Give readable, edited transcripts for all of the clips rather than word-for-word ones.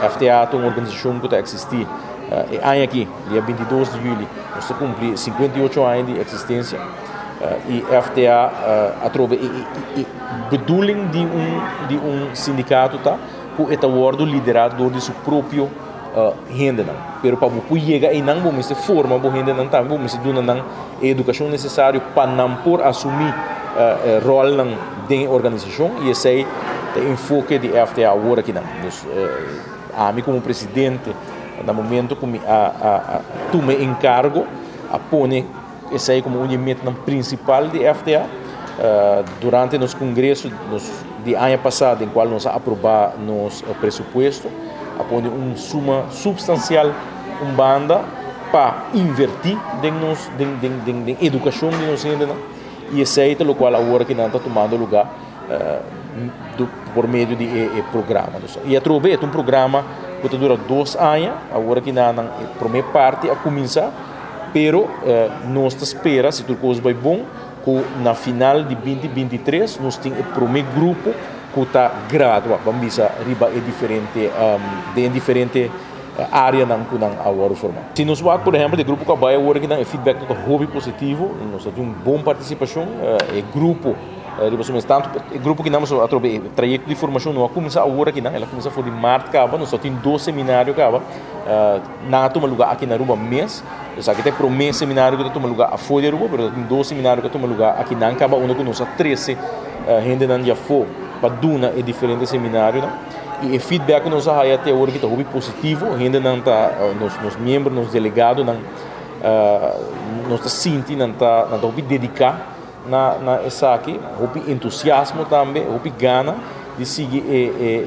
FTA é uma organização que está existir aqui, dia 22 de julho, nós cumprimos 58 anos de existência. E FTA atrove bedoeling de sindicato tá com eta wordo liderado de seu próprio renda não pero para você chegar e não vamos se forma bo renda não tá vamos se dona não educação necessário para não por assumir rol não de organização e esse é o enfoque de FTA agora aqui não a mim como presidente no momento como tomei encargo a pone esse aí como elemento principal de FTA durante nos congresso de ano passado em qual nós aprovamos nos presupuesto aponde suma substancial banda para invertir em educação de nós ainda e esse aí é o qual agora que não está tomando lugar por meio de programa e através de programa que dura 2 anos agora que não a primeira parte a começar pero nós esperamos se tudo coisa vai bom que na final de 2023 nós temos o primeiro grupo que está graduado vamos ver riba é diferente de diferente área não que não agora formar se nós vamos por exemplo de grupo que vai agora que não é feedback do hobby positivo nós temos uma boa participação grupo tanto grupo que nós através trajeto de formação não começa agora que não ela começa foi de março acaba nós temos 2 seminários acaba na toma lugar aqui na Aruba mês só que tem para mês seminário que toma lugar a fora de Aruba mas tem 2 seminários que toma lugar aqui na acaba que nós 13 gente não já foi para duna é diferente seminário não e o feedback que nós aí até agora que está muito positivo gente não tá nos membros nos delegados não nós está sentindo não tá dedicar na essa aqui o entusiasmo também o gana de seguir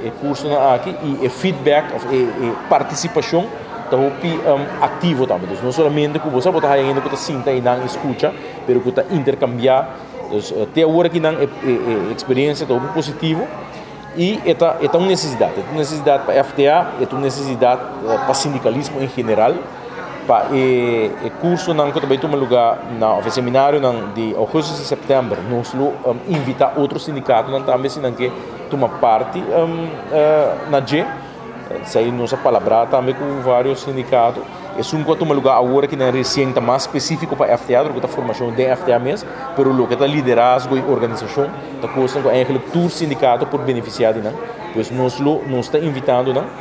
o curso na aqui e o feedback participação tá ativo também não somente que você botar ainda que tá sinta e não escuta pero que tá intercambiar até agora que não experiência tá muito positivo e é uma necessidade para FTA é uma necessidade para sindicalismo em geral para o curso não que também toma lugar no seminário de agosto e setembro nós invita outros sindicatos não também se não que toma parte na G sai nossa palavra também com vários sindicatos é um que toma lugar agora que não recente mais específico para FTA do que a formação de FTA mesmo pero o que está liderazgo e organização da coisa com aquele tour sindicato por beneficiar de não pois nós está invitando não